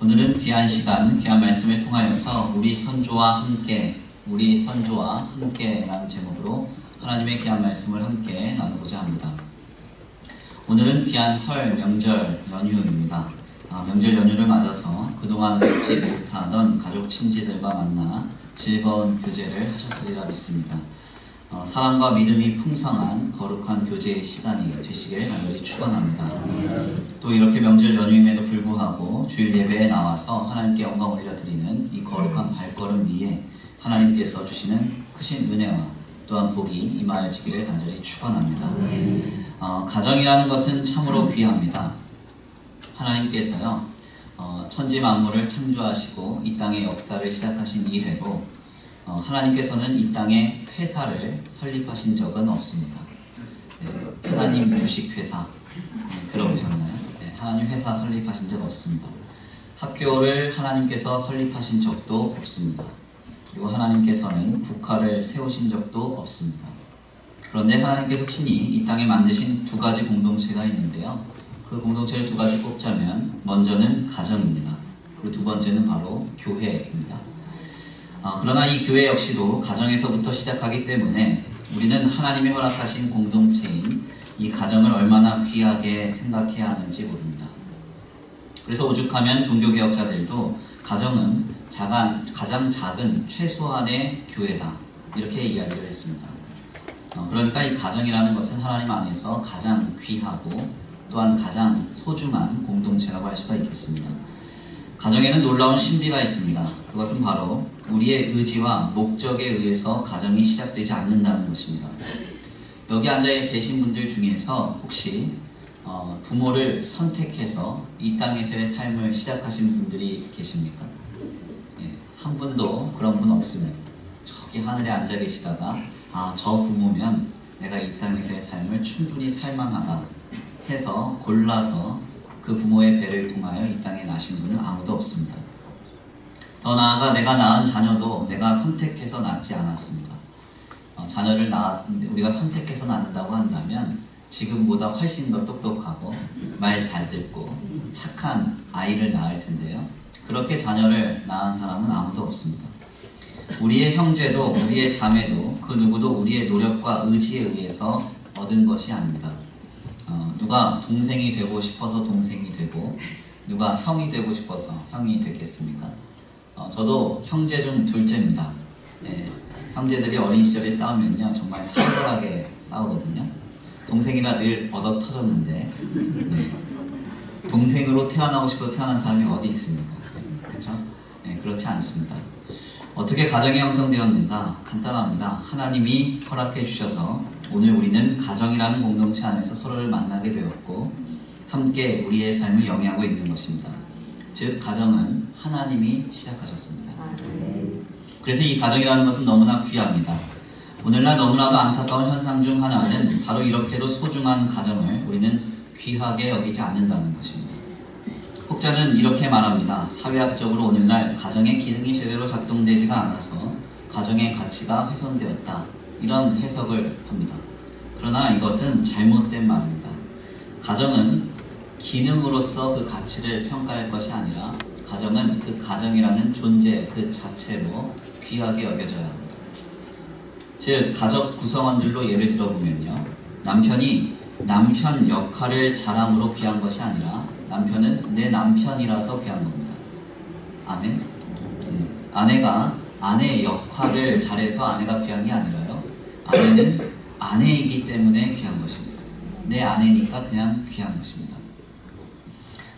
오늘은 귀한 시간, 귀한 말씀을 통하여서 우리 선조와 함께라는 제목으로 하나님의 귀한 말씀을 함께 나누고자 합니다. 오늘은 귀한 설, 명절, 연휴입니다. 명절 연휴를 맞아서 그동안 보지 못하던 가족 친지들과 만나 즐거운 교제를 하셨으리라 믿습니다. 사랑과 믿음이 풍성한 거룩한 교제의 시간이 되시길 간절히 축원합니다. 또 이렇게 명절 연휴임에도 불구하고 주일 예배에 나와서 하나님께 영광 올려드리는 이 거룩한 발걸음 위에 하나님께서 주시는 크신 은혜와 또한 복이 임하여지기를 간절히 축원합니다. 가정이라는 것은 참으로 귀합니다. 하나님께서요 천지 만물을 창조하시고 이 땅의 역사를 시작하신 이래로 하나님께서는 이 땅에 회사를 설립하신 적은 없습니다. 하나님 주식회사 들어보셨나요? 하나님 회사 설립하신 적 없습니다. 학교를 하나님께서 설립하신 적도 없습니다. 그리고 하나님께서는 국가를 세우신 적도 없습니다. 그런데 하나님께서 친히 이 땅에 만드신 두 가지 공동체가 있는데요. 그 공동체를 두 가지 꼽자면 먼저는 가정입니다. 그리고 두 번째는 바로 교회입니다. 그러나 이 교회 역시도 가정에서부터 시작하기 때문에 우리는 하나님이 허락하신 공동체인 이 가정을 얼마나 귀하게 생각해야 하는지 모릅니다. 그래서 오죽하면 종교개혁자들도 가정은 가장 작은 최소한의 교회다 이렇게 이야기를 했습니다. 그러니까 이 가정이라는 것은 하나님 안에서 가장 귀하고 또한 가장 소중한 공동체라고 할 수가 있겠습니다. 가정에는 놀라운 신비가 있습니다. 그것은 바로 우리의 의지와 목적에 의해서 가정이 시작되지 않는다는 것입니다. 여기 앉아 계신 분들 중에서 혹시 부모를 선택해서 이 땅에서의 삶을 시작하신 분들이 계십니까? 한 분도 그런 분 없습니다. 저기 하늘에 앉아 계시다가 저 부모면 내가 이 땅에서의 삶을 충분히 살만하다 해서 골라서 그 부모의 배를 통하여 이 땅에 나신 분은 아무도 없습니다. 더 나아가 내가 낳은 자녀도 내가 선택해서 낳지 않았습니다. 자녀를 우리가 선택해서 낳는다고 한다면 지금보다 훨씬 더 똑똑하고 말 잘 듣고 착한 아이를 낳을 텐데요. 그렇게 자녀를 낳은 사람은 아무도 없습니다. 우리의 형제도 우리의 자매도 그 누구도 우리의 노력과 의지에 의해서 얻은 것이 아닙니다. 누가 동생이 되고 싶어서 동생이 되고 누가 형이 되고 싶어서 형이 됐겠습니까? 저도 형제 중 둘째입니다. 형제들이 어린 시절에 싸우면요 정말 살벌하게 싸우거든요. 동생이라 늘 얻어 터졌는데 동생으로 태어나고 싶어서 태어난 사람이 어디 있습니까? 그렇죠? 그렇지 않습니다. 어떻게 가정이 형성되었는가? 간단합니다. 하나님이 허락해 주셔서 오늘 우리는 가정이라는 공동체 안에서 서로를 만나게 되었고 함께 우리의 삶을 영위하고 있는 것입니다. 즉 가정은 하나님이 시작하셨습니다. 그래서 이 가정이라는 것은 너무나 귀합니다. 오늘날 너무나도 안타까운 현상 중 하나는 바로 이렇게도 소중한 가정을 우리는 귀하게 여기지 않는다는 것입니다. 혹자는 이렇게 말합니다. 사회학적으로 오늘날 가정의 기능이 제대로 작동되지가 않아서 가정의 가치가 훼손되었다. 이런 해석을 합니다. 그러나 이것은 잘못된 말입니다. 가정은 기능으로서 그 가치를 평가할 것이 아니라 가정은 그 가정이라는 존재 그 자체로 귀하게 여겨져야 합니다. 즉 가족 구성원들로 예를 들어보면요. 남편이 남편 역할을 잘함으로 귀한 것이 아니라 남편은 내 남편이라서 귀한 겁니다. 아멘? 아내가 아내의 역할을 잘해서 아내가 귀한 게 아니라요. 아내는 아내이기 때문에 귀한 것입니다. 내 아내니까 그냥 귀한 것입니다.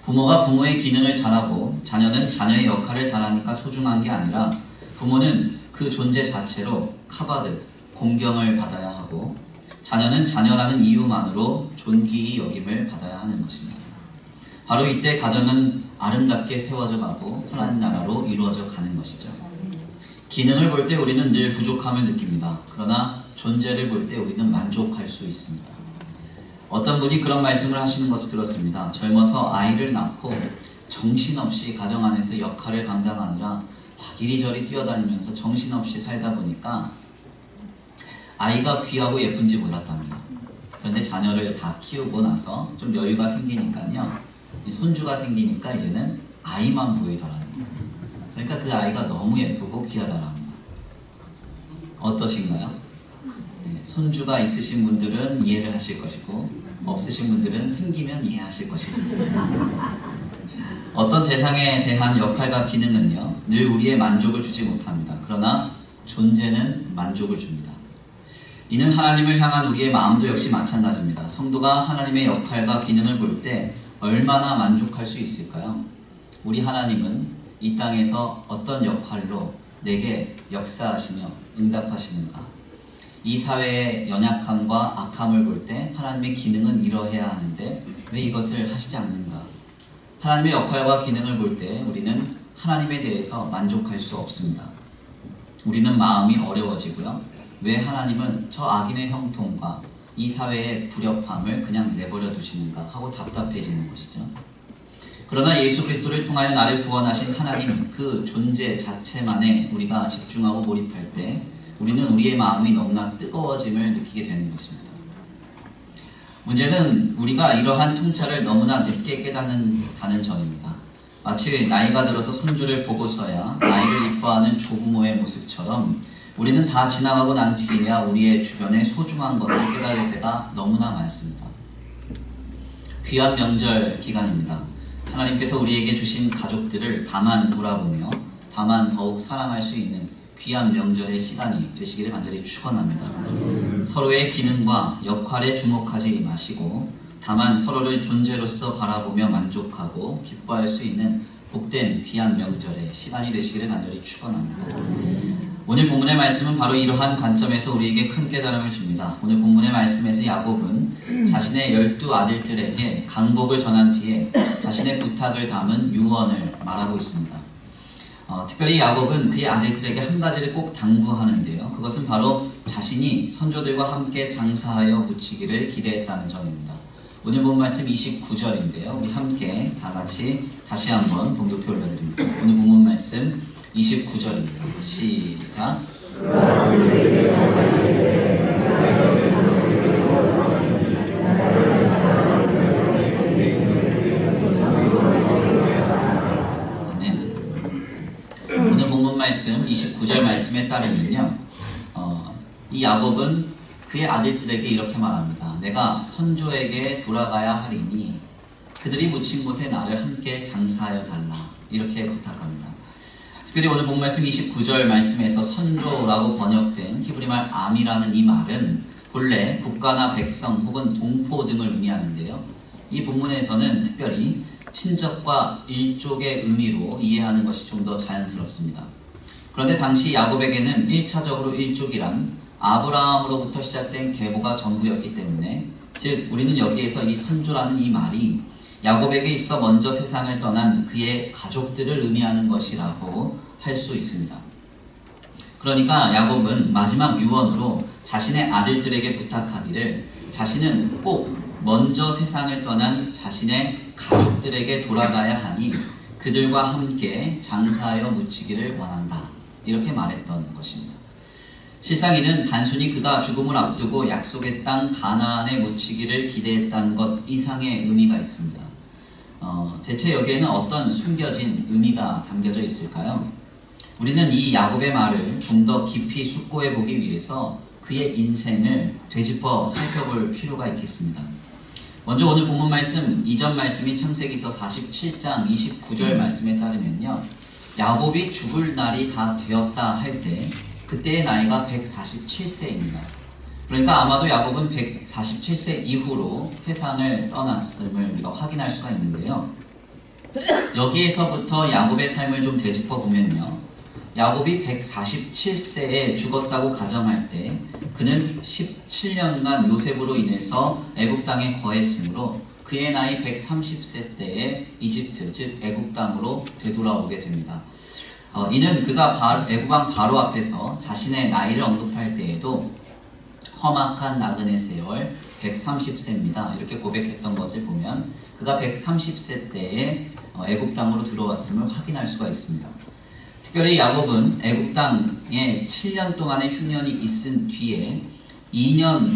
부모가 부모의 기능을 잘하고 자녀는 자녀의 역할을 잘하니까 소중한 게 아니라 부모는 그 존재 자체로 카바드, 공경을 받아야 하고 자녀는 자녀라는 이유만으로 존귀히 여김을 받아야 하는 것입니다. 바로 이때 가정은 아름답게 세워져 가고 하나님 나라로 이루어져 가는 것이죠. 기능을 볼 때 우리는 늘 부족함을 느낍니다. 그러나 존재를 볼 때 우리는 만족할 수 있습니다. 어떤 분이 그런 말씀을 하시는 것을 들었습니다. 젊어서 아이를 낳고 정신없이 가정 안에서 역할을 감당하느라 막 이리저리 뛰어다니면서 정신없이 살다 보니까 아이가 귀하고 예쁜지 몰랐답니다. 그런데 자녀를 다 키우고 나서 좀 여유가 생기니까요. 손주가 생기니까 이제는 아이만 보이더라는 거예요. 그러니까 그 아이가 너무 예쁘고 귀하다는 거예요. 어떠신가요? 네, 손주가 있으신 분들은 이해를 하실 것이고 없으신 분들은 생기면 이해하실 것이고 어떤 대상에 대한 역할과 기능은요 늘 우리의 만족을 주지 못합니다. 그러나 존재는 만족을 줍니다. 이는 하나님을 향한 우리의 마음도 역시 마찬가지입니다. 성도가 하나님의 역할과 기능을 볼 때 얼마나 만족할 수 있을까요? 우리 하나님은 이 땅에서 어떤 역할로 내게 역사하시며 응답하시는가? 이 사회의 연약함과 악함을 볼 때 하나님의 기능은 이러해야 하는데 왜 이것을 하시지 않는가? 하나님의 역할과 기능을 볼 때 우리는 하나님에 대해서 만족할 수 없습니다. 우리는 마음이 어려워지고요. 왜 하나님은 저 악인의 형통과 이 사회의 불협함을 그냥 내버려 두시는가 하고 답답해지는 것이죠. 그러나 예수 그리스도를 통하여 나를 구원하신 하나님 그 존재 자체만에 우리가 집중하고 몰입할 때 우리는 우리의 마음이 너무나 뜨거워짐을 느끼게 되는 것입니다. 문제는 우리가 이러한 통찰을 너무나 늦게 깨닫는다는 점입니다. 마치 나이가 들어서 손주를 보고서야 나이를 이뻐하는 조부모의 모습처럼 우리는 다 지나가고 난 뒤에야 우리의 주변의 소중한 것을 깨달을 때가 너무나 많습니다. 귀한 명절 기간입니다. 하나님께서 우리에게 주신 가족들을 다만 돌아보며 다만 더욱 사랑할 수 있는 귀한 명절의 시간이 되시기를 간절히 축원합니다. 서로의 기능과 역할에 주목하지 마시고 다만 서로를 존재로서 바라보며 만족하고 기뻐할 수 있는 복된 귀한 명절의 시간이 되시기를 간절히 축원합니다. 오늘 본문의 말씀은 바로 이러한 관점에서 우리에게 큰 깨달음을 줍니다. 오늘 본문의 말씀에서 야곱은 자신의 12 아들들에게 강복을 전한 뒤에 자신의 부탁을 담은 유언을 말하고 있습니다. 특별히 야곱은 그의 아들들에게 한 가지를 꼭 당부하는데요. 그것은 바로 자신이 선조들과 함께 장사하여 묻히기를 기대했다는 점입니다. 오늘 본 말씀 29절인데요. 우리 함께 다 같이 다시 한번 봉독표 올려드립니다. 오늘 본문 말씀 29절입니다. 시작. 오늘 본문 말씀 29절 말씀에 따르면요, 이 야곱은 그의 아들들에게 이렇게 말합니다. 내가 선조에게 돌아가야 하리니 그들이 묻힌 곳에 나를 함께 장사하여 달라. 이렇게 부탁합니다. 특별히 오늘 본 말씀 29절 말씀에서 선조라고 번역된 히브리말 암이라는 이 말은 본래 국가나 백성 혹은 동포 등을 의미하는데요. 이 본문에서는 특별히 친척과 일족의 의미로 이해하는 것이 좀 더 자연스럽습니다. 그런데 당시 야곱에게는 1차적으로 일족이란 아브라함으로부터 시작된 계보가 전부였기 때문에, 즉 우리는 여기에서 이 선조라는 이 말이 야곱에게 있어 먼저 세상을 떠난 그의 가족들을 의미하는 것이라고 할 수 있습니다. 그러니까 야곱은 마지막 유언으로 자신의 아들들에게 부탁하기를 자신은 꼭 먼저 세상을 떠난 자신의 가족들에게 돌아가야 하니 그들과 함께 장사하여 묻히기를 원한다. 이렇게 말했던 것입니다. 실상 이는 단순히 그가 죽음을 앞두고 약속의 땅 가나안에 묻히기를 기대했다는 것 이상의 의미가 있습니다. 대체 여기에는 어떤 숨겨진 의미가 담겨져 있을까요? 우리는 이 야곱의 말을 좀 더 깊이 숙고해 보기 위해서 그의 인생을 되짚어 살펴볼 필요가 있겠습니다. 먼저 오늘 본문 말씀, 이전 말씀인 창세기서 47장 29절 말씀에 따르면요, 야곱이 죽을 날이 다 되었다 할 때 그때의 나이가 147세입니다. 그러니까 아마도 야곱은 147세 이후로 세상을 떠났음을 우리가 확인할 수가 있는데요. 여기에서부터 야곱의 삶을 좀 되짚어 보면요, 야곱이 147세에 죽었다고 가정할 때 그는 17년간 요셉으로 인해서 애굽 땅에 거했으므로 그의 나이 130세 때에 이집트, 즉 애굽 땅으로 되돌아오게 됩니다. 이는 그가 애굽왕 바로 앞에서 자신의 나이를 언급할 때에도 험악한 나그네 세월 130세입니다. 이렇게 고백했던 것을 보면 그가 130세 때에 애굽 땅으로 들어왔음을 확인할 수가 있습니다. 특별히 야곱은 애굽 땅에 7년 동안의 흉년이 있은 뒤에 2년,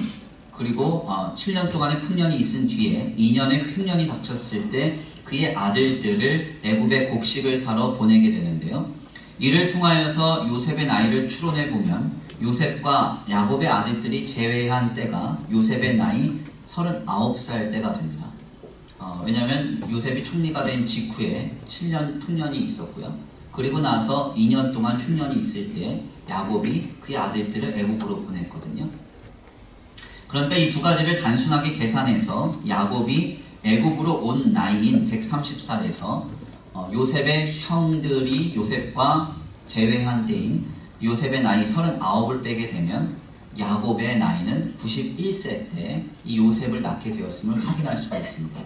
그리고 7년 동안의 풍년이 있은 뒤에 2년의 흉년이 닥쳤을 때 그의 아들들을 애굽의 곡식을 사러 보내게 되는데요. 이를 통하여서 요셉의 나이를 추론해 보면 요셉과 야곱의 아들들이 제외한 때가 요셉의 나이 39살 때가 됩니다. 왜냐하면 요셉이 총리가 된 직후에 7년 풍년이 있었고요. 그리고 나서 2년 동안 흉년이 있을 때 야곱이 그의 아들들을 애굽으로 보냈거든요. 그러니까 이 두 가지를 단순하게 계산해서 야곱이 애굽으로 온 나이인 130살에서 요셉의 형들이 요셉과 제외한 때인 요셉의 나이 39을 빼게 되면 야곱의 나이는 91세 때 이 요셉을 낳게 되었음을 확인할 수가 있습니다.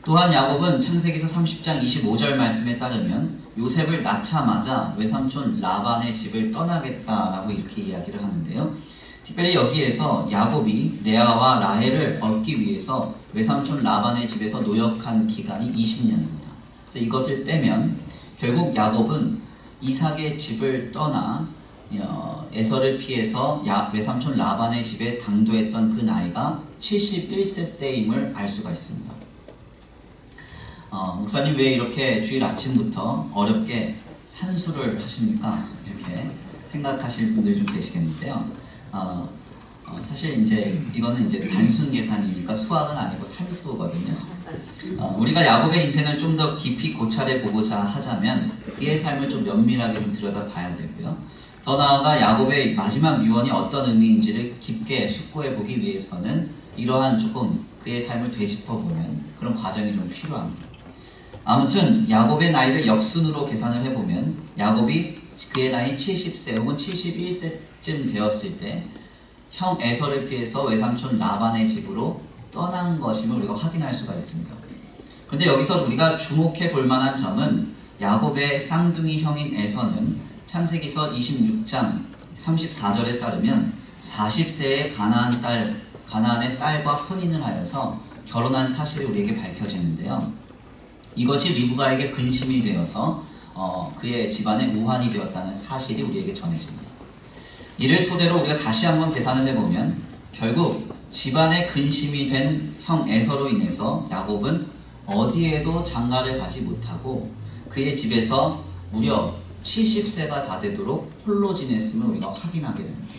또한 야곱은 창세기서 30장 25절 말씀에 따르면 요셉을 낳자마자 외삼촌 라반의 집을 떠나겠다라고 이렇게 이야기를 하는데요. 특별히 여기에서 야곱이 레아와 라헬을 얻기 위해서 외삼촌 라반의 집에서 노역한 기간이 20년입니다. 그래서 이것을 빼면 결국 야곱은 이삭의 집을 떠나 에서를 피해서 외삼촌 라반의 집에 당도했던 그 나이가 71세 때임을 알 수가 있습니다. 목사님 왜 이렇게 주일 아침부터 어렵게 산수를 하십니까? 이렇게 생각하실 분들이 좀 계시겠는데요. 사실 이제 이거는 이제 단순 계산이니까 수학은 아니고 산수거든요. 우리가 야곱의 인생을 좀 더 깊이 고찰해 보고자 하자면 그의 삶을 좀 면밀하게 좀 들여다 봐야 되고요. 더 나아가 야곱의 마지막 유언이 어떤 의미인지를 깊게 숙고해 보기 위해서는 이러한 조금 그의 삶을 되짚어보는 그런 과정이 좀 필요합니다. 아무튼 야곱의 나이를 역순으로 계산을 해보면 야곱이 그의 나이 70세 혹은 71세쯤 되었을 때 형 에서를 피해서 외삼촌 라반의 집으로 떠난 것임을 우리가 확인할 수가 있습니다. 그런데 여기서 우리가 주목해 볼 만한 점은 야곱의 쌍둥이 형인 에서는 창세기서 26장 34절에 따르면 40세에 가나안의 딸과 혼인을 하여서 결혼한 사실이 우리에게 밝혀지는데요. 이것이 리브가에게 근심이 되어서 그의 집안에 우환이 되었다는 사실이 우리에게 전해집니다. 이를 토대로 우리가 다시 한번 계산을 해보면 결국 집안에 근심이 된 형 에서로 인해서 야곱은 어디에도 장가를 가지 못하고 그의 집에서 무려 70세가 다 되도록 홀로 지냈음을 우리가 확인하게 됩니다.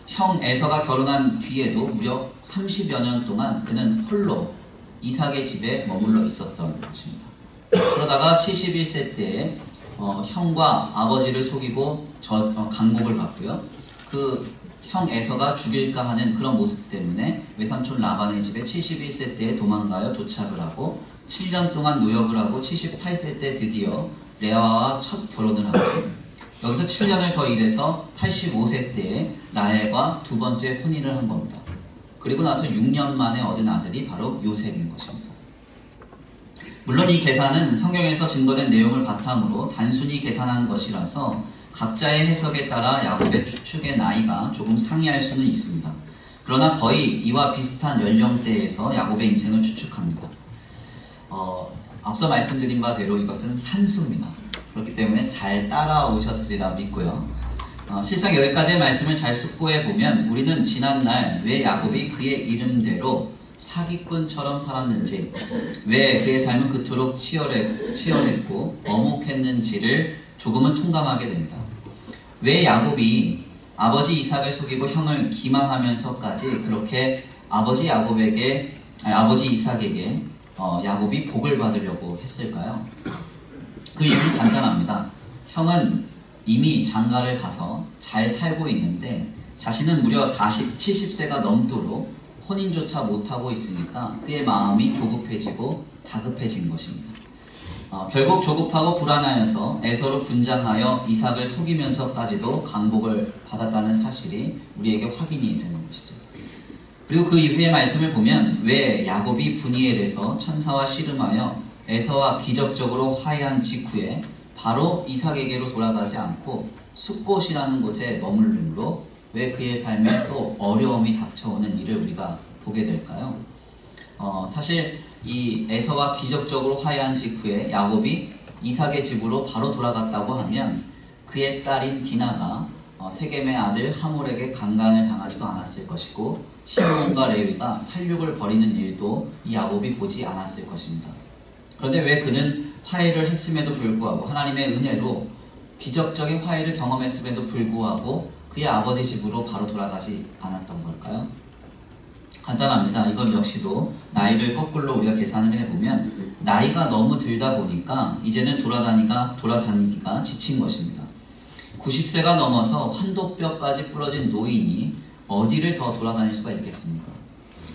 형 에서가 결혼한 뒤에도 무려 30여 년 동안 그는 홀로 이삭의 집에 머물러 있었던 것입니다. 그러다가 71세 때에 형과 아버지를 속이고 강복을 받고요. 그 형 에서가 죽일까 하는 그런 모습 때문에 외삼촌 라반의 집에 71세 때에 도망가여 도착을 하고 7년 동안 노역을 하고 78세 때 드디어 레아와 첫 결혼을 하고 여기서 7년을 더 일해서 85세 때에 라헬과 두 번째 혼인을 한 겁니다. 그리고 나서 6년 만에 얻은 아들이 바로 요셉인 것입니다. 물론 이 계산은 성경에서 증거된 내용을 바탕으로 단순히 계산한 것이라서 각자의 해석에 따라 야곱의 추측의 나이가 조금 상이할 수는 있습니다. 그러나 거의 이와 비슷한 연령대에서 야곱의 인생을 추측합니다. 앞서 말씀드린 바대로 이것은 산수입니다. 그렇기 때문에 잘 따라오셨으리라 믿고요. 실상 여기까지의 말씀을 잘 숙고해 보면 우리는 지난날 왜 야곱이 그의 이름대로 사기꾼처럼 살았는지, 왜 그의 삶은 그토록 치열했고 어묵했는지를 조금은 통감하게 됩니다. 왜 야곱이 아버지 이삭을 속이고 형을 기망하면서까지 그렇게 아버지 이삭에게 야곱이 복을 받으려고 했을까요? 그 이유는 간단합니다. 형은 이미 장가를 가서 잘 살고 있는데 자신은 무려 70세가 넘도록 혼인조차 못하고 있으니까 그의 마음이 조급해지고 다급해진 것입니다. 결국 조급하고 불안하여서 에서로 분장하여 이삭을 속이면서까지도 강복을 받았다는 사실이 우리에게 확인이 되는 것이죠. 그리고 그 이후의 말씀을 보면 왜 야곱이 분이에 대해서 천사와 씨름하여 에서와 기적적으로 화해한 직후에 바로 이삭에게로 돌아가지 않고 숫곳이라는 곳에 머물므로 왜 그의 삶에 또 어려움이 닥쳐오는 일을 우리가 보게 될까요? 사실 이 에서와 기적적으로 화해한 직후에 야곱이 이삭의 집으로 바로 돌아갔다고 하면 그의 딸인 디나가 세겜의 아들 하몰에게 강간을 당하지도 않았을 것이고 시므온과 레위가 살육을 벌이는 일도 이 야곱이 보지 않았을 것입니다. 그런데 왜 그는 화해를 했음에도 불구하고 하나님의 은혜로 기적적인 화해를 경험했음에도 불구하고 그의 아버지 집으로 바로 돌아가지 않았던 걸까요? 간단합니다. 이건 역시도 나이를 거꾸로 우리가 계산을 해보면 나이가 너무 들다 보니까 이제는 돌아다니기가 지친 것입니다. 90세가 넘어서 환도뼈까지 부러진 노인이 어디를 더 돌아다닐 수가 있겠습니까?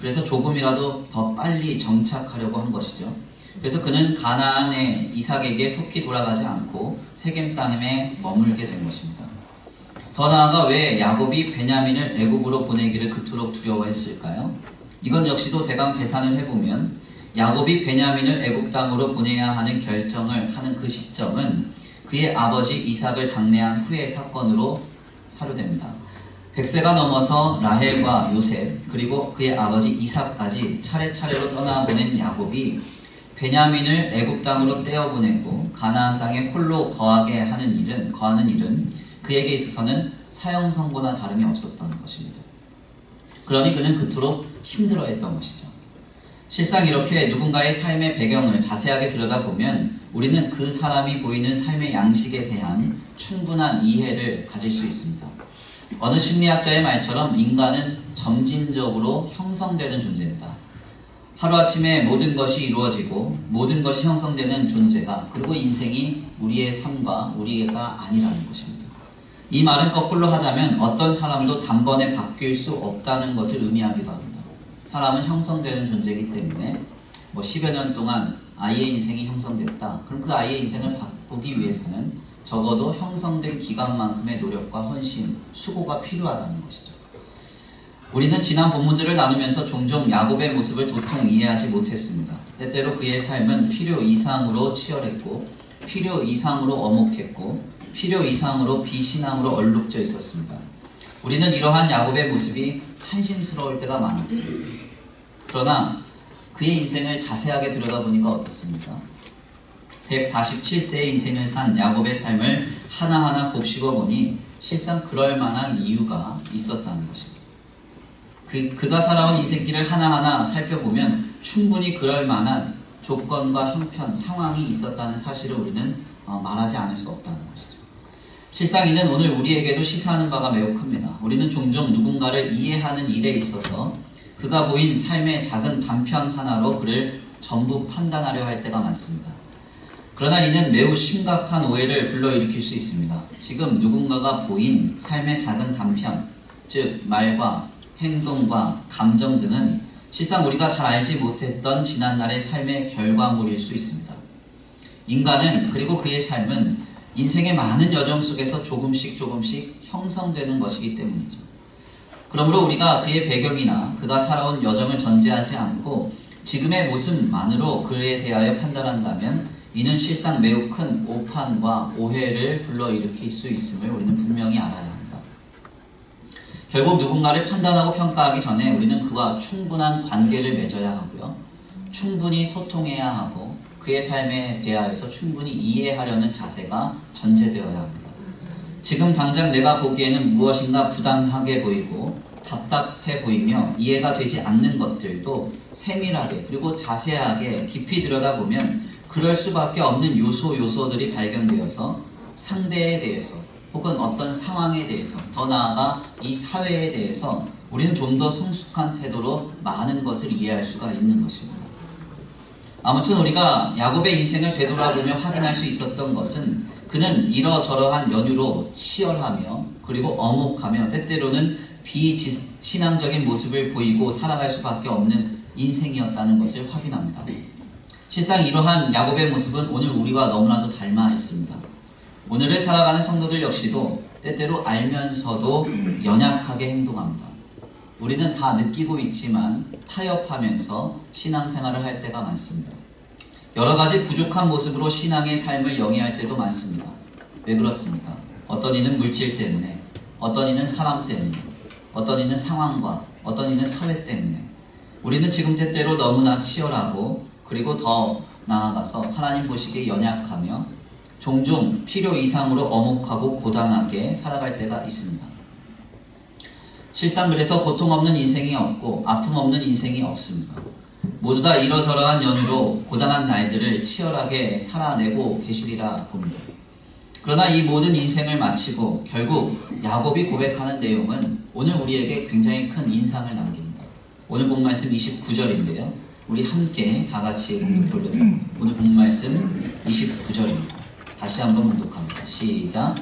그래서 조금이라도 더 빨리 정착하려고 한 것이죠. 그래서 그는 가나안의 이삭에게 속히 돌아가지 않고 세겜 땅에 머물게 된 것입니다. 더 나아가 왜 야곱이 베냐민을 애굽으로 보내기를 그토록 두려워했을까요? 이건 역시도 대강 계산을 해보면 야곱이 베냐민을 애굽 땅으로 보내야 하는 결정을 하는 그 시점은 그의 아버지 이삭을 장례한 후의 사건으로 사료됩니다. 100세가 넘어서 라헬과 요셉 그리고 그의 아버지 이삭까지 차례차례로 떠나보낸 야곱이 베냐민을 애굽 땅으로 떼어보내고 가나안 땅에 홀로 거하는 일은 그에게 있어서는 사형 선고나 다름이 없었던 것입니다. 그러니 그는 그토록 힘들어했던 것이죠. 실상 이렇게 누군가의 삶의 배경을 자세하게 들여다보면 우리는 그 사람이 보이는 삶의 양식에 대한 충분한 이해를 가질 수 있습니다. 어느 심리학자의 말처럼 인간은 점진적으로 형성되는 존재입니다. 하루아침에 모든 것이 이루어지고 모든 것이 형성되는 존재가 그리고 인생이 우리의 삶과 우리가 아니라는 것입니다. 이 말은 거꾸로 하자면 어떤 사람도 단번에 바뀔 수 없다는 것을 의미하기도 합니다. 사람은 형성되는 존재이기 때문에 10여 년 동안 아이의 인생이 형성됐다. 그럼 그 아이의 인생을 바꾸기 위해서는 적어도 형성된 기간만큼의 노력과 헌신, 수고가 필요하다는 것이죠. 우리는 지난 본문들을 나누면서 종종 야곱의 모습을 도통 이해하지 못했습니다. 때때로 그의 삶은 필요 이상으로 치열했고 필요 이상으로 엄혹했고 필요 이상으로 비신앙으로 얼룩져 있었습니다. 우리는 이러한 야곱의 모습이 한심스러울 때가 많았습니다. 그러나 그의 인생을 자세하게 들여다보니까 어떻습니까? 147세의 인생을 산 야곱의 삶을 하나하나 곱씹어 보니 실상 그럴 만한 이유가 있었다는 것입니다. 그가 살아온 인생길을 하나하나 살펴보면 충분히 그럴 만한 조건과 형편, 상황이 있었다는 사실을 우리는 말하지 않을 수 없다는 것이죠. 실상 이는 오늘 우리에게도 시사하는 바가 매우 큽니다. 우리는 종종 누군가를 이해하는 일에 있어서 그가 보인 삶의 작은 단편 하나로 그를 전부 판단하려 할 때가 많습니다. 그러나 이는 매우 심각한 오해를 불러일으킬 수 있습니다. 지금 누군가가 보인 삶의 작은 단편, 즉 말과 행동과 감정 등은 실상 우리가 잘 알지 못했던 지난날의 삶의 결과물일 수 있습니다. 인간은 그리고 그의 삶은 인생의 많은 여정 속에서 조금씩 형성되는 것이기 때문이죠. 그러므로 우리가 그의 배경이나 그가 살아온 여정을 전제하지 않고 지금의 모습만으로 그에 대하여 판단한다면 이는 실상 매우 큰 오판과 오해를 불러일으킬 수 있음을 우리는 분명히 알아야 합니다. 결국 누군가를 판단하고 평가하기 전에 우리는 그와 충분한 관계를 맺어야 하고요. 충분히 소통해야 하고 그의 삶에 대하여서 충분히 이해하려는 자세가 전제되어야 합니다. 지금 당장 내가 보기에는 무엇인가 부당하게 보이고 답답해 보이며 이해가 되지 않는 것들도 세밀하게 그리고 자세하게 깊이 들여다보면 그럴 수밖에 없는 요소들이 발견되어서 상대에 대해서 혹은 어떤 상황에 대해서 더 나아가 이 사회에 대해서 우리는 좀 더 성숙한 태도로 많은 것을 이해할 수가 있는 것입니다. 아무튼 우리가 야곱의 인생을 되돌아보며 확인할 수 있었던 것은 그는 이러저러한 연유로 치열하며 그리고 엄혹하며 때때로는 비신앙적인 모습을 보이고 살아갈 수밖에 없는 인생이었다는 것을 확인합니다. 실상 이러한 야곱의 모습은 오늘 우리와 너무나도 닮아 있습니다. 오늘을 살아가는 성도들 역시도 때때로 알면서도 연약하게 행동합니다. 우리는 다 느끼고 있지만 타협하면서 신앙생활을 할 때가 많습니다. 여러 가지 부족한 모습으로 신앙의 삶을 영위할 때도 많습니다. 왜 그렇습니까? 어떤 이는 물질 때문에, 어떤 이는 사람 때문에, 어떤 이는 상황과, 어떤 이는 사회 때문에 우리는 지금 때때로 너무나 치열하고 그리고 더 나아가서 하나님 보시기에 연약하며 종종 필요 이상으로 엄혹하고 고단하게 살아갈 때가 있습니다. 실상 그래서 고통 없는 인생이 없고 아픔 없는 인생이 없습니다. 모두 다 이러저러한 연유로 고단한 날들을 치열하게 살아내고 계시리라 봅니다. 그러나 이 모든 인생을 마치고 결국 야곱이 고백하는 내용은 오늘 우리에게 굉장히 큰 인상을 남깁니다. 오늘 본 말씀 29절인데요. 우리 함께 다 같이 봉독 돌려드립니다. 오늘 본 말씀 29절입니다. 다시 한번 봉독합니다. 시작.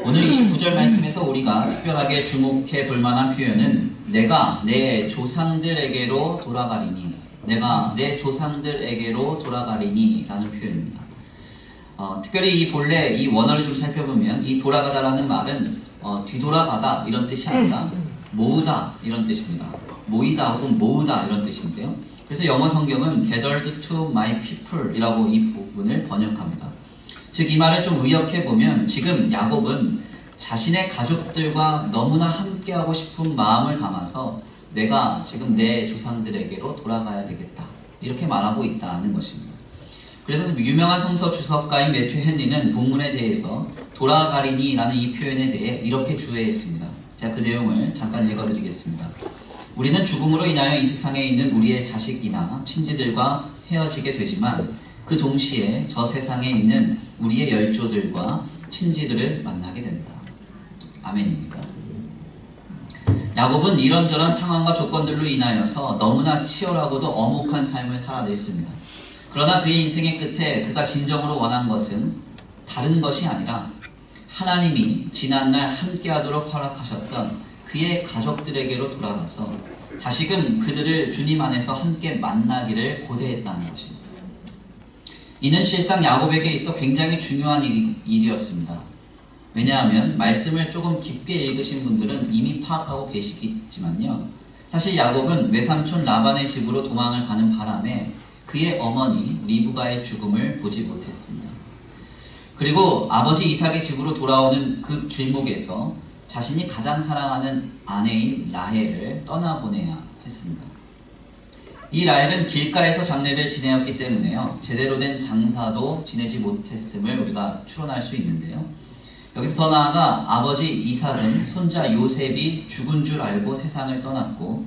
오늘 29절 말씀에서 우리가 특별하게 주목해 볼 만한 표현은 내가 내 조상들에게로 돌아가리니, 내가 내 조상들에게로 돌아가리니 라는 표현입니다. 특별히 이 본래 이 원어를 좀 살펴보면 이 돌아가다라는 말은 뒤돌아가다 이런 뜻이 아니라 모으다 이런 뜻입니다. 모이다 혹은 모으다 이런 뜻인데요. 그래서 영어 성경은 gathered to my people 이라고 이 부분을 번역합니다. 즉 이 말을 좀 의역해 보면 지금 야곱은 자신의 가족들과 너무나 함께하고 싶은 마음을 담아서 내가 지금 내 조상들에게로 돌아가야 되겠다 이렇게 말하고 있다는 것입니다. 그래서 유명한 성서 주석가인 매튜 헨리는 본문에 대해서 돌아가리니 라는 이 표현에 대해 이렇게 주의했습니다. 제가 그 내용을 잠깐 읽어드리겠습니다. 우리는 죽음으로 인하여 이 세상에 있는 우리의 자식이나 친지들과 헤어지게 되지만 그 동시에 저 세상에 있는 우리의 열조들과 친지들을 만나게 된다. 아멘입니다. 야곱은 이런저런 상황과 조건들로 인하여서 너무나 치열하고도 엄혹한 삶을 살아냈습니다. 그러나 그의 인생의 끝에 그가 진정으로 원한 것은 다른 것이 아니라 하나님이 지난날 함께하도록 허락하셨던 그의 가족들에게로 돌아가서 다시금 그들을 주님 안에서 함께 만나기를 고대했다는 것입니다. 이는 실상 야곱에게 있어 굉장히 중요한 일이었습니다. 왜냐하면 말씀을 조금 깊게 읽으신 분들은 이미 파악하고 계시겠지만요. 사실 야곱은 외삼촌 라반의 집으로 도망을 가는 바람에 그의 어머니 리브가의 죽음을 보지 못했습니다. 그리고 아버지 이삭의 집으로 돌아오는 그 길목에서 자신이 가장 사랑하는 아내인 라헬을 떠나보내야 했습니다. 이 라헬은 길가에서 장례를 지내었기 때문에요. 제대로 된 장사도 지내지 못했음을 우리가 추론할 수 있는데요. 여기서 더 나아가 아버지 이삭은 손자 요셉이 죽은 줄 알고 세상을 떠났고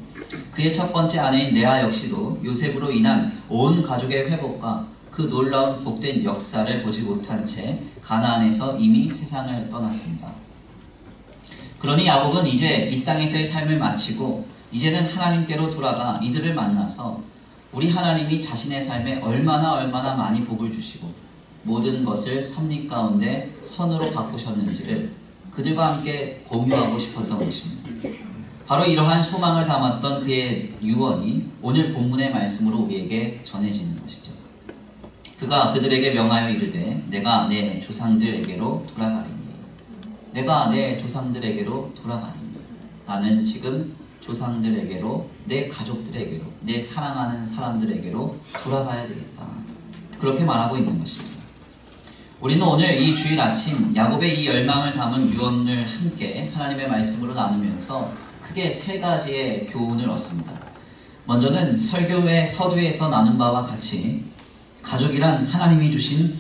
그의 첫 번째 아내인 레아 역시도 요셉으로 인한 온 가족의 회복과 그 놀라운 복된 역사를 보지 못한 채 가나안에서 이미 세상을 떠났습니다. 그러니 야곱은 이제 이 땅에서의 삶을 마치고 이제는 하나님께로 돌아가 이들을 만나서 우리 하나님이 자신의 삶에 얼마나 많이 복을 주시고 모든 것을 섭리 가운데 선으로 바꾸셨는지를 그들과 함께 공유하고 싶었던 것입니다. 바로 이러한 소망을 담았던 그의 유언이 오늘 본문의 말씀으로 우리에게 전해지는 것이죠. 그가 그들에게 명하여 이르되 내가 내 조상들에게로 돌아가리니, 내가 내 조상들에게로 돌아가리니, 나는 지금 조상들에게로, 내 가족들에게로, 내 사랑하는 사람들에게로 돌아가야 되겠다. 그렇게 말하고 있는 것입니다. 우리는 오늘 이 주일 아침 야곱의 이 열망을 담은 유언을 함께 하나님의 말씀으로 나누면서 크게 세 가지의 교훈을 얻습니다. 먼저는 설교의 서두에서 나눈 바와 같이 가족이란 하나님이 주신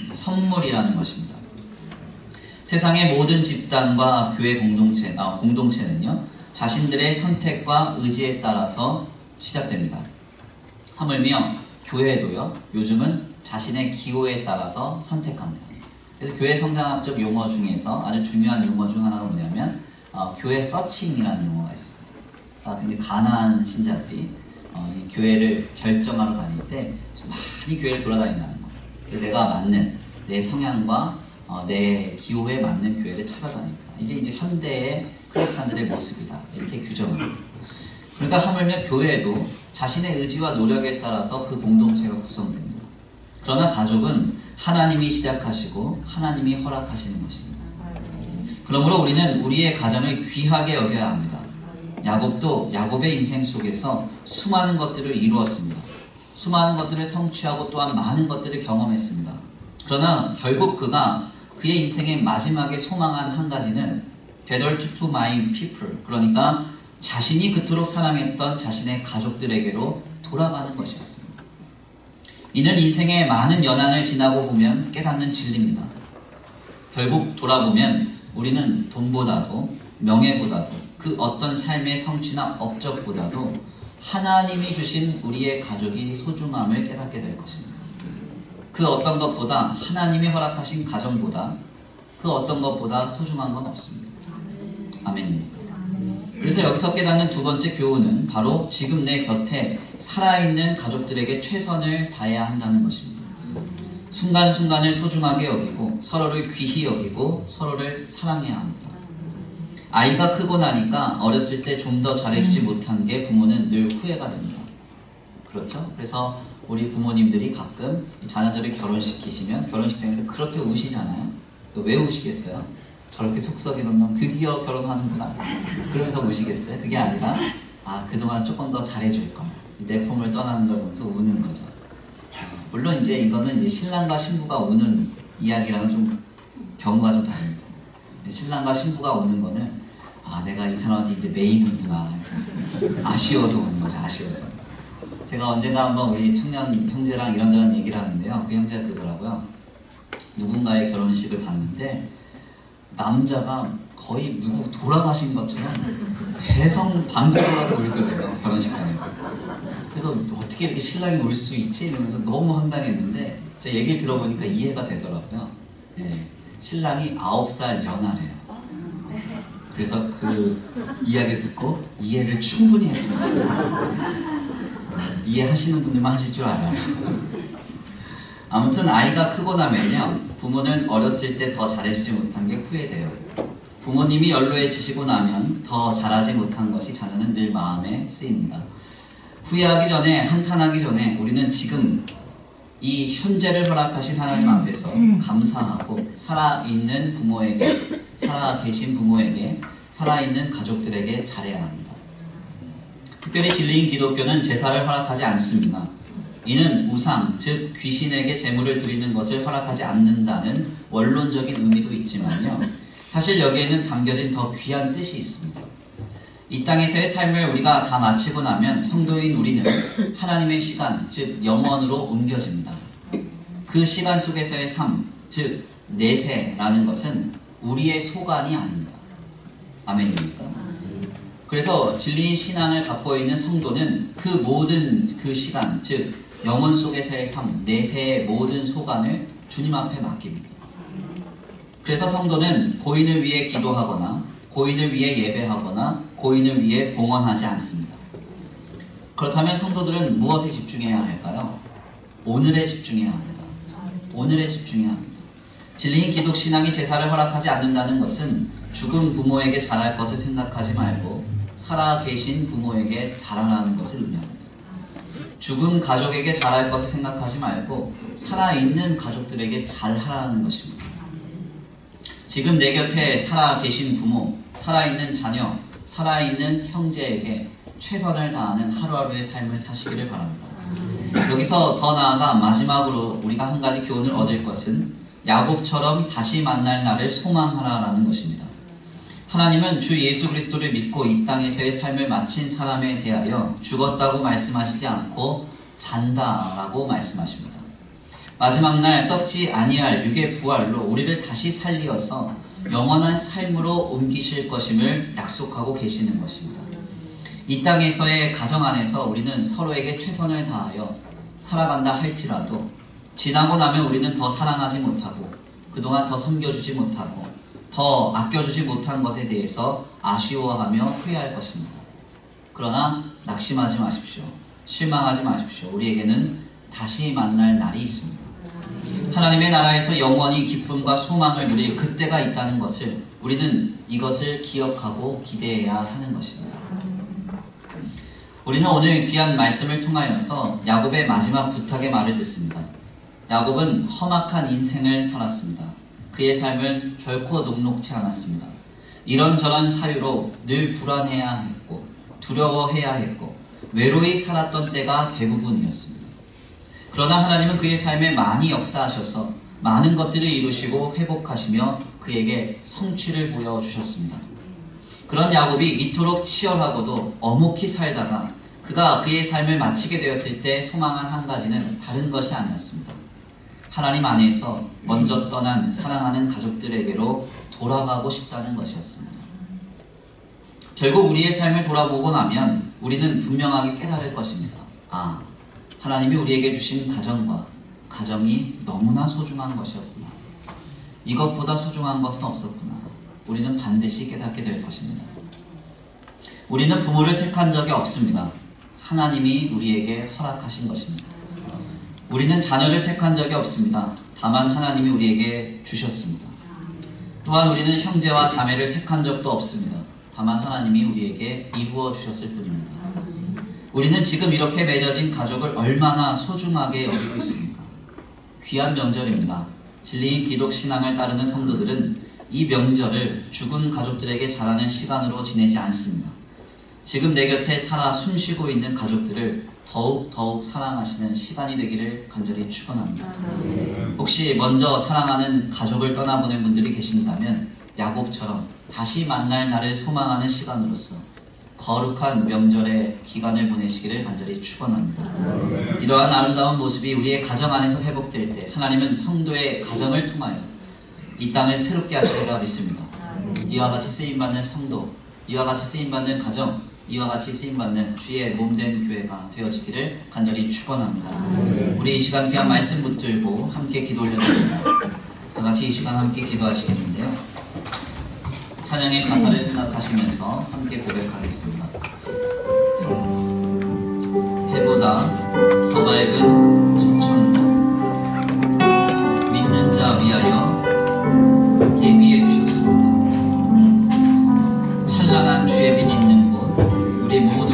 선물이라는 것입니다. 세상의 모든 집단과 교회 공동체는요, 자신들의 선택과 의지에 따라서 시작됩니다. 하물며 교회도요, 요즘은 자신의 기호에 따라서 선택합니다. 그래서 교회 성장학적 용어 중에서 아주 중요한 용어 중 하나가 뭐냐면 교회 서칭이라는 용어가 있습니다. 가난한 신자들이 이 교회를 결정하러 다닐 때 많이 교회를 돌아다닌다는 거예요. 그래서 내가 맞는 내 성향과 내 기호에 맞는 교회를 찾아다닙니다. 이게 이제 현대의 크리스찬들의 모습이다. 이렇게 규정을 해요. 그러니까 하물며 교회도 자신의 의지와 노력에 따라서 그 공동체가 구성됩니다. 그러나 가족은 하나님이 시작하시고 하나님이 허락하시는 것입니다. 그러므로 우리는 우리의 가정을 귀하게 여겨야 합니다. 야곱도 야곱의 인생 속에서 수많은 것들을 이루었습니다. 수많은 것들을 성취하고 또한 많은 것들을 경험했습니다. 그러나 결국 그가 그의 인생의 마지막에 소망한 한 가지는 gathered to my people, 그러니까 자신이 그토록 사랑했던 자신의 가족들에게로 돌아가는 것이었습니다. 이는 인생의 많은 연한을 지나고 보면 깨닫는 진리입니다. 결국 돌아보면 우리는 돈보다도 명예보다도 그 어떤 삶의 성취나 업적보다도 하나님이 주신 우리의 가족이 소중함을 깨닫게 될 것입니다. 그 어떤 것보다 하나님이 허락하신 가정보다 그 어떤 것보다 소중한 건 없습니다. 아멘입니까? 그래서 여기서 깨닫는 두 번째 교훈은 바로 지금 내 곁에 살아있는 가족들에게 최선을 다해야 한다는 것입니다. 순간순간을 소중하게 여기고 서로를 귀히 여기고 서로를 사랑해야 합니다. 아이가 크고 나니까 어렸을 때 좀 더 잘해주지 못한 게 부모는 늘 후회가 됩니다. 그렇죠? 그래서 우리 부모님들이 가끔 자녀들을 결혼시키시면 결혼식장에서 그렇게 우시잖아요. 왜 우시겠어요? 저렇게 속 썩이는 놈 드디어 결혼하는구나 그러면서 우시겠어요? 그게 아니라 그동안 조금 더 잘해줄 걸, 내 품을 떠나는 걸 보면서 우는 거죠. 물론 이제 이거는 이제 신랑과 신부가 우는 이야기랑은 좀 경우가 좀 다릅니다. 신랑과 신부가 우는 거는 내가 이 사람한테 이제 매이는구나 아쉬워서 우는 거죠. 아쉬워서. 제가 언젠가 한번 우리 청년 형제랑 이런저런 얘기를 하는데요, 그 형제가 그러더라고요. 누군가의 결혼식을 봤는데 남자가 거의 누구 돌아가신 것처럼 대성반복하고 울더래요, 결혼식장에서. 그래서 어떻게 이렇게 신랑이 울 수 있지? 이러면서 너무 황당했는데 제 얘기를 들어보니까 이해가 되더라고요. 신랑이 9살 연하래요. 그래서 그 이야기를 듣고 이해를 충분히 했습니다. 이해하시는 분들만 하실 줄 알아요. 아무튼 아이가 크고 나면요, 부모는 어렸을 때 더 잘해주지 못한 게 후회돼요. 부모님이 연로해지시고 나면 더 잘하지 못한 것이 자녀는 늘 마음에 쓰입니다. 후회하기 전에, 한탄하기 전에 우리는 지금 이 현재를 허락하신 하나님 앞에서 감사하고 살아있는 부모에게, 살아계신 부모에게, 살아있는 가족들에게 잘해야 합니다. 특별히 진리인 기독교는 제사를 허락하지 않습니다. 이는 우상, 즉 귀신에게 제물을 드리는 것을 허락하지 않는다는 원론적인 의미도 있지만요, 사실 여기에는 담겨진 더 귀한 뜻이 있습니다. 이 땅에서의 삶을 우리가 다 마치고 나면 성도인 우리는 하나님의 시간, 즉 영원으로 옮겨집니다. 그 시간 속에서의 삶, 즉 내세라는 것은 우리의 소관이 아닙니다. 아멘입니까? 그래서 진리인 신앙을 갖고 있는 성도는 그 모든 그 시간, 즉 영혼 속에서의 삶, 내세의 모든 소관을 주님 앞에 맡깁니다. 그래서 성도는 고인을 위해 기도하거나 고인을 위해 예배하거나 고인을 위해 봉헌하지 않습니다. 그렇다면 성도들은 무엇에 집중해야 할까요? 오늘에 집중해야 합니다. 오늘에 집중해야 합니다. 진리인 기독신앙이 제사를 허락하지 않는다는 것은 죽은 부모에게 잘할 것을 생각하지 말고 살아계신 부모에게 잘하라는 것을 의미합니다. 죽은 가족에게 잘할 것을 생각하지 말고 살아있는 가족들에게 잘하라는 것입니다. 지금 내 곁에 살아계신 부모, 살아있는 자녀, 살아있는 형제에게 최선을 다하는 하루하루의 삶을 사시기를 바랍니다. 여기서 더 나아가 마지막으로 우리가 한 가지 교훈을 얻을 것은 야곱처럼 다시 만날 날을 소망하라라는 것입니다. 하나님은 주 예수 그리스도를 믿고 이 땅에서의 삶을 마친 사람에 대하여 죽었다고 말씀하시지 않고 잔다라고 말씀하십니다. 마지막 날 썩지 아니할 육의 부활로 우리를 다시 살리어서 영원한 삶으로 옮기실 것임을 약속하고 계시는 것입니다. 이 땅에서의 가정 안에서 우리는 서로에게 최선을 다하여 살아간다 할지라도 지나고 나면 우리는 더 사랑하지 못하고 그동안 더 섬겨주지 못하고 더 아껴주지 못한 것에 대해서 아쉬워하며 후회할 것입니다. 그러나 낙심하지 마십시오. 실망하지 마십시오. 우리에게는 다시 만날 날이 있습니다. 하나님의 나라에서 영원히 기쁨과 소망을 누릴 그때가 있다는 것을 우리는 이것을 기억하고 기대해야 하는 것입니다. 우리는 오늘 귀한 말씀을 통하여서 야곱의 마지막 부탁의 말을 듣습니다. 야곱은 험악한 인생을 살았습니다. 그의 삶은 결코 녹록지 않았습니다. 이런저런 사유로 늘 불안해야 했고 두려워해야 했고 외로이 살았던 때가 대부분이었습니다. 그러나 하나님은 그의 삶에 많이 역사하셔서 많은 것들을 이루시고 회복하시며 그에게 성취를 보여주셨습니다. 그런 야곱이 이토록 치열하고도 엄혹히 살다가 그가 그의 삶을 마치게 되었을 때 소망한 한 가지는 다른 것이 아니었습니다. 하나님 안에서 먼저 떠난 사랑하는 가족들에게로 돌아가고 싶다는 것이었습니다. 결국 우리의 삶을 돌아보고 나면 우리는 분명하게 깨달을 것입니다. 아, 하나님이 우리에게 주신 가정이 너무나 소중한 것이었구나. 이것보다 소중한 것은 없었구나. 우리는 반드시 깨닫게 될 것입니다. 우리는 부모를 택한 적이 없습니다. 하나님이 우리에게 허락하신 것입니다. 우리는 자녀를 택한 적이 없습니다. 다만 하나님이 우리에게 주셨습니다. 또한 우리는 형제와 자매를 택한 적도 없습니다. 다만 하나님이 우리에게 이루어 주셨을 뿐입니다. 우리는 지금 이렇게 맺어진 가족을 얼마나 소중하게 여기고 있습니까? 귀한 명절입니다. 진리인 기독 신앙을 따르는 성도들은 이 명절을 죽은 가족들에게 잘하는 시간으로 지내지 않습니다. 지금 내 곁에 살아 숨쉬고 있는 가족들을 더욱 사랑하시는 시간이 되기를 간절히 축원합니다. 혹시 먼저 사랑하는 가족을 떠나보낸 분들이 계신다면 야곱처럼 다시 만날 날을 소망하는 시간으로서 거룩한 명절의 기간을 보내시기를 간절히 축원합니다. 이러한 아름다운 모습이 우리의 가정 안에서 회복될 때 하나님은 성도의 가정을 통하여 이 땅을 새롭게 하시리라 믿습니다. 이와 같이 쓰임받는 성도, 이와 같이 쓰임받는 가정, 이와 같이 쓰임받는 주의 몸된 교회가 되어지기를 간절히 축원합니다. 우리 이 시간 귀한 말씀 붙들고 함께 기도 올려드립니다. 다같이 이 시간 함께 기도하시겠는데요. 찬양의 가사를 생각하시면서 함께 고백하겠습니다. 해보다 더 맑은 저천도 믿는 자 위하여 예비해 주셨습니다. 찬란한 주의 빛 있는 곳 우리 모두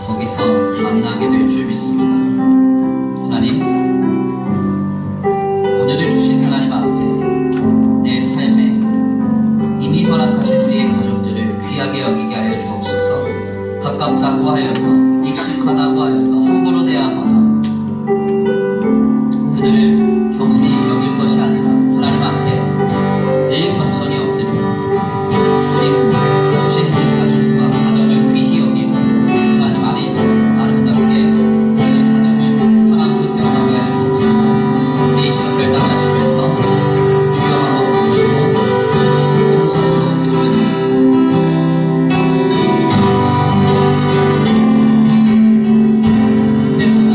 거기서 만나게 될 줄 믿습니다. 하나님, 오늘을 주신 하나님 앞에 내 삶에 이미 허락하신 뒤의 가족들을 귀하게 여기게 하여 주옵소서. 가깝다고 하여서, 익숙하다고 하여서 함부로 대하거나 그들을 겸손히 여길 것이 아니라 하나님 앞에 늘 겸손히 엎드리고 주님 주신 그 가족과 가정을 귀히 여기고 하나님 안에 있어 아름답게 그 가정을 사랑으로 세워나가게 하여 주옵소서. 우리 이 시간 결단하시면서 주여 한번 부르시고 동성으로 기도를 해보다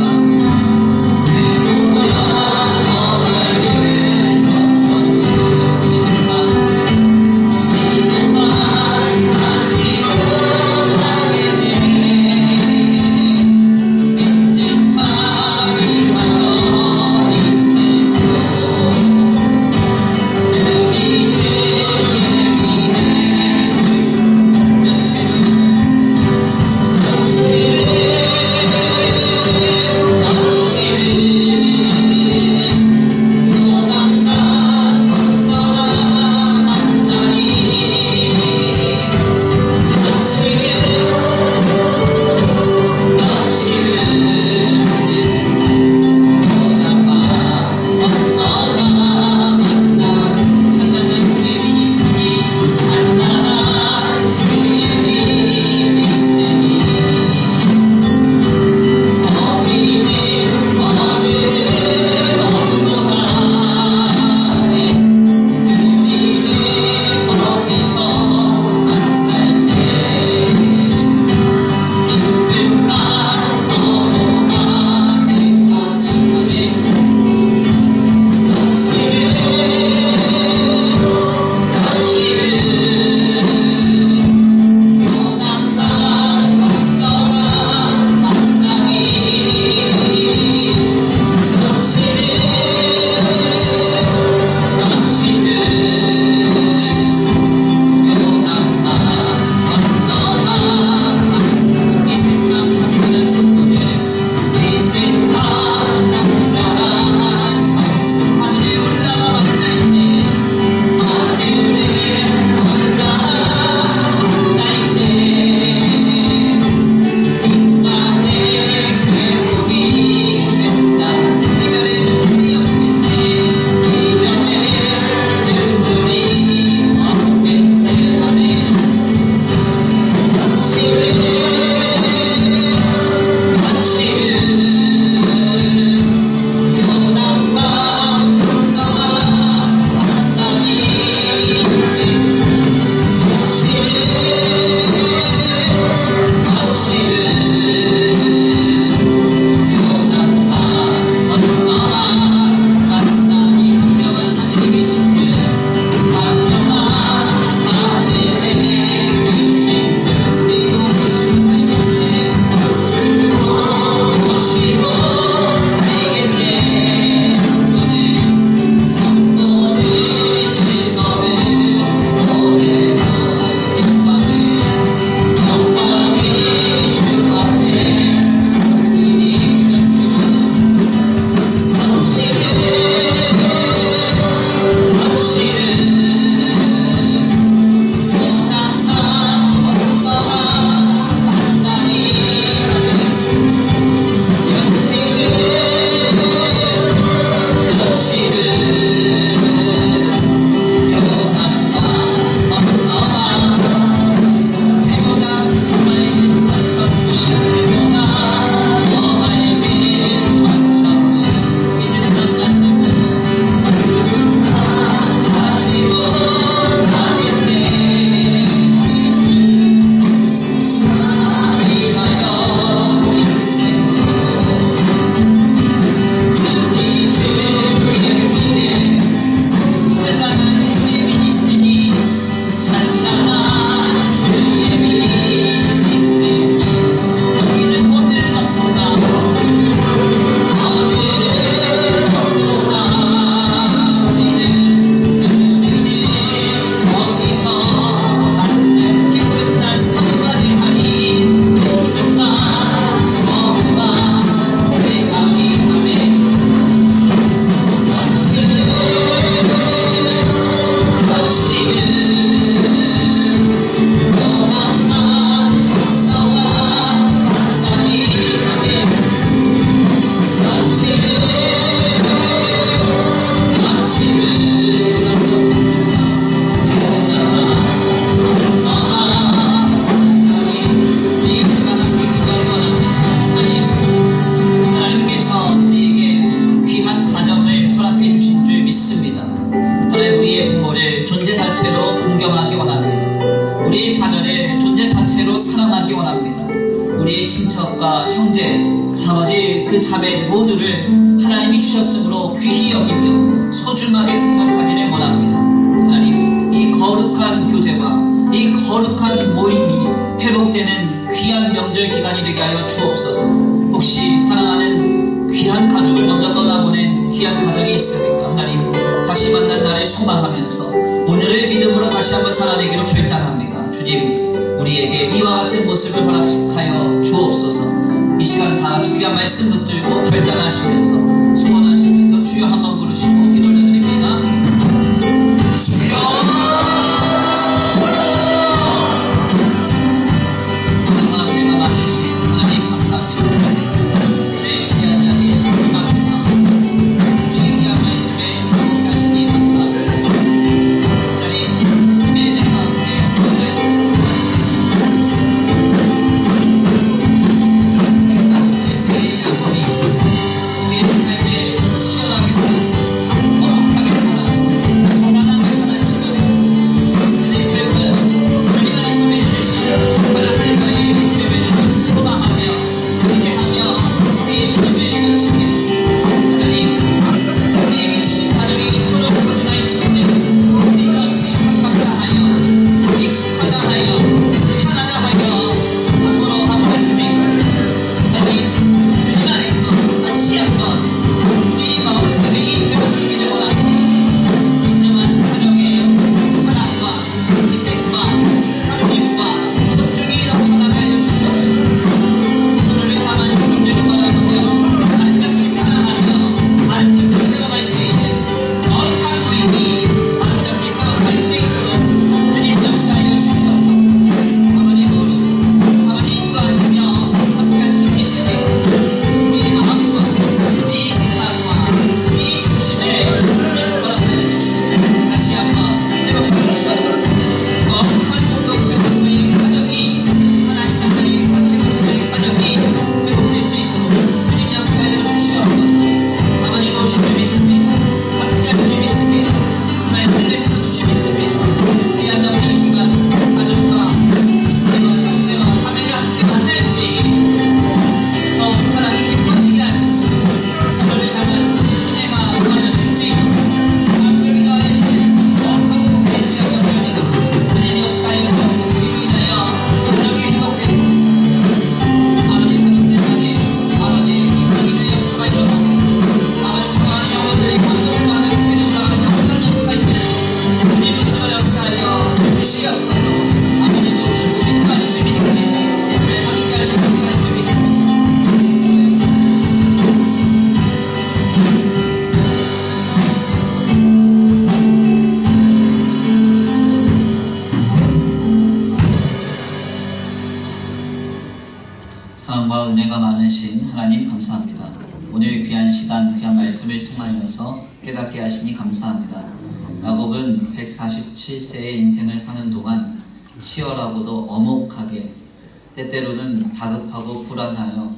아버지와 형제, 아버지 그 자매 모두를 하나님이 주셨으므로 귀히 여기며 소중하게 생각하기를 원합니다. 하나님, 이 거룩한 교제와 이 거룩한 모임이 회복되는 귀한 명절 기간이 되게 하여 주옵소서. 혹시 사랑하는 귀한 가족을 먼저 떠나보낸 귀한 가정이 있습니까? 하나님, 다시 만난 날을 소망하면서 오늘의 믿음으로 다시 한번 살아내기로 결단합니다. 주님, 우리에게 이와 같은 모습을 허락하여 주옵소서. 이 시간 다 같이 귀한 말씀 붙들고 결단하시면서 소원하시면서 주여 한번 부르시고 기도 올려드립니다. 주여! 사랑과 은혜가 많으신 하나님 감사합니다. 내 귀한 자리에 감사합니다. 주의 귀한 말씀에 참여하게 하시니 감사합니다. 하나님, 주의 내 가운데 거주하시면서 147세의 양원이 우리의 삶에 시원하게 살아, 거룩하게 살아, 편안하게 살아주시면 그들의 결국은 주님 말씀해 주신 하나님과의 빛의 매를 소망하며 기대하며 우리의 삶을 이루시길 하나님, 우리에게 주신 가정이 이토록 소중한 침대 우리가 없이 합합하하여 익숙하다 하여 편하다 하여 함부로 한 말씀이 하나님, 주님 안에서 다시 한번 우리 마음속에 회복되기를 원합니다. 진정한 가정의 사랑과 희생과 섬김과 존중이 넘쳐나게 하여 주시옵소서. 서로를 담은 존중을 바라보며 아름답게 사랑하며 아름답게 세워갈 수 있는 거룩한 모임이 아름답게 세워갈 수 있도록 주님 역사하여 주시옵소서. 아버님 오시고 아버님 인도하시며 함께하실 줄 믿습니다. 우리의 마음과 우리의 생각과 우리의 중심에 주님 허락하여 주시고 다시 한번 회복시켜 주시옵소서. 거룩한 공동체로서의 가정이 하나님 나라의 가치로서의 가정이 회복될 수 있도록 주님 역사하여 주시옵소서. 아버님 오실 줄 믿습니다. 함께하실 줄 믿습니다. 하나님 은혜 베풀어 주실 믿습니다. 귀한 명절 기간 가족과 형제와 형제와 자매를 함께 만날 때 더욱 사랑이 깊어지게 하시고 서로를 향한 은혜가 더해질 수 있도록 감격이 더해지는 거룩한 공동체가 되어지도록 주님 역사하여 주옵소서. 이로 인하여 가정이 회복되고 아버지 가족들 간에 아버지의 인격의 역사가 일어나고 아버지 좋아하는 영혼들의 감동을 받아주기를 원하는 영원한 역사가 있기를 주님 믿음을 역사하여 주시옵소서. 아버님 오시고 인도하실 줄 믿습니다. 함께하실 역사할 줄 믿습니다. 사랑과 은혜가 많으신 하나님 감사합니다. 오늘 귀한 시간, 귀한 말씀을 통하여서 깨닫게 하시니 감사합니다. 야곱은 147세의 인생을 사는 동안 치열하고도 엄혹하게, 때때로는 다급하고 불안하여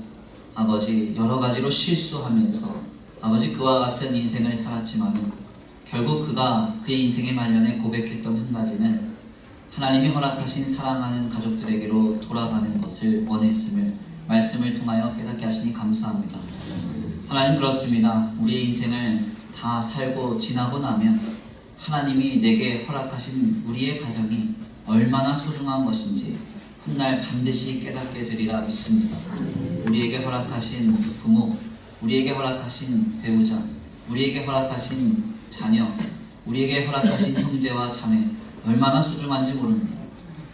아버지 여러 가지로 실수하면서 아버지 그와 같은 인생을 살았지만 결국 그가 그의 인생의 말년에 고백했던 한 가지는 하나님이 허락하신 사랑하는 가족들에게로 돌아가는 것을 원했음을 말씀을 통하여 깨닫게 하시니 감사합니다. 하나님, 그렇습니다. 우리의 인생을 다 살고 지나고 나면 하나님이 내게 허락하신 우리의 가정이 얼마나 소중한 것인지 훗날 반드시 깨닫게 되리라 믿습니다. 우리에게 허락하신 부모, 우리에게 허락하신 배우자, 우리에게 허락하신 자녀, 우리에게 허락하신 형제와 자매 얼마나 소중한지 모릅니다.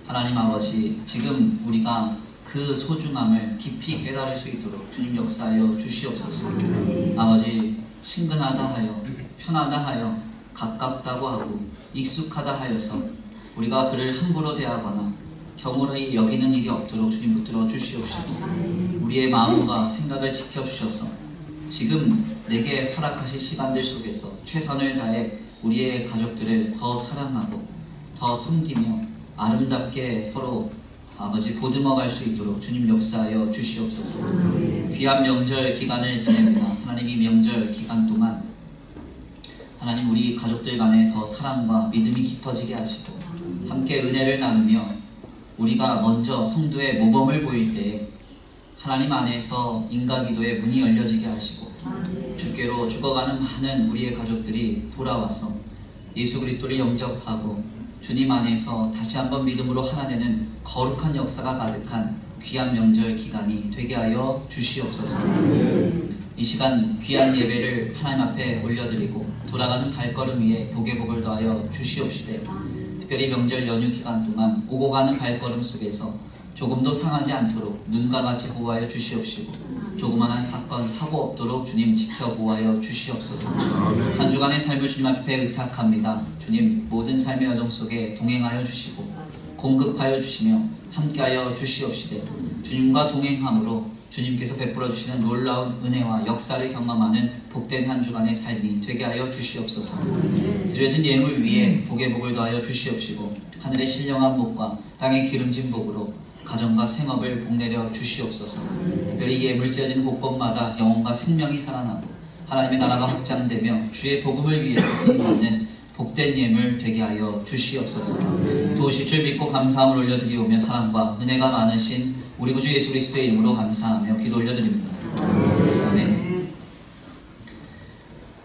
하나님 아버지, 지금 우리가 그 소중함을 깊이 깨달을 수 있도록 주님 역사하여 주시옵소서. 아버지, 친근하다 하여 편하다 하여 가깝다고 하고 익숙하다 하여서 우리가 그를 함부로 대하거나 경홀히 여기는 일이 없도록 주님 붙들어 주시옵시고 우리의 마음과 생각을 지켜주셔서 지금 내게 허락하신 시간들 속에서 최선을 다해 우리의 가족들을 더 사랑하고 더 섬기며 아름답게 서로 아버지 보듬어갈 수 있도록 주님 역사하여 주시옵소서. 귀한 명절 기간을 지냅니다. 하나님, 이 명절 기간 동안 하나님 우리 가족들 간에 더 사랑과 믿음이 깊어지게 하시고 함께 은혜를 나누며 우리가 먼저 성도의 모범을 보일 때에 하나님 안에서 인가기도의 문이 열려지게 하시고 주께로 죽어가는 많은 우리의 가족들이 돌아와서 예수 그리스도를 영접하고 주님 안에서 다시 한번 믿음으로 하나 되는 거룩한 역사가 가득한 귀한 명절 기간이 되게 하여 주시옵소서. 이 시간 귀한 예배를 하나님 앞에 올려드리고 돌아가는 발걸음 위에 복의 복을 더하여 주시옵시되, 특별히 명절 연휴 기간 동안 오고 가는 발걸음 속에서 조금도 상하지 않도록 눈과 같이 보호하여 주시옵시고, 조그만한 사건 사고 없도록 주님 지켜 보호하여 주시옵소서. 한 주간의 삶을 주님 앞에 의탁합니다. 주님 모든 삶의 여정 속에 동행하여 주시고 공급하여 주시며 함께하여 주시옵시되, 주님과 동행함으로 주님께서 베풀어 주시는 놀라운 은혜와 역사를 경험하는 복된 한 주간의 삶이 되게 하여 주시옵소서. 드려진 예물 위에 복의 복을 더하여 주시옵시고, 하늘의 신령한 복과 땅의 기름진 복으로 가정과 생업을 복내려 주시옵소서. 특별히 예물 쓰여진 곳곳마다 영혼과 생명이 살아나고 하나님의 나라가 확장되며 주의 복음을 위해서 쓰임받는 복된 예물 되게 하여 주시옵소서. 도우실 줄 믿고 감사함을 올려드리오며 사랑과 은혜가 많으신 우리 구주 예수 그리스도의 이름으로 감사하며 기도 올려드립니다. 아멘.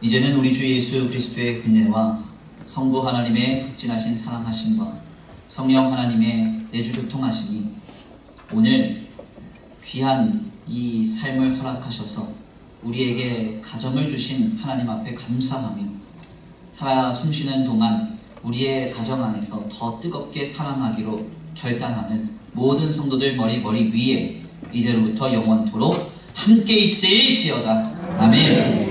이제는 우리 주 예수 그리스도의 은혜와 성부 하나님의 극진하신 사랑하심과 성령 하나님의 내주 교통하심이 오늘 귀한 이 삶을 허락하셔서 우리에게 가정을 주신 하나님 앞에 감사하며 살아 숨쉬는 동안 우리의 가정 안에서 더 뜨겁게 사랑하기로 결단하는 모든 성도들 머리 위에 이제로부터 영원토록 함께 있을지어다. 아멘.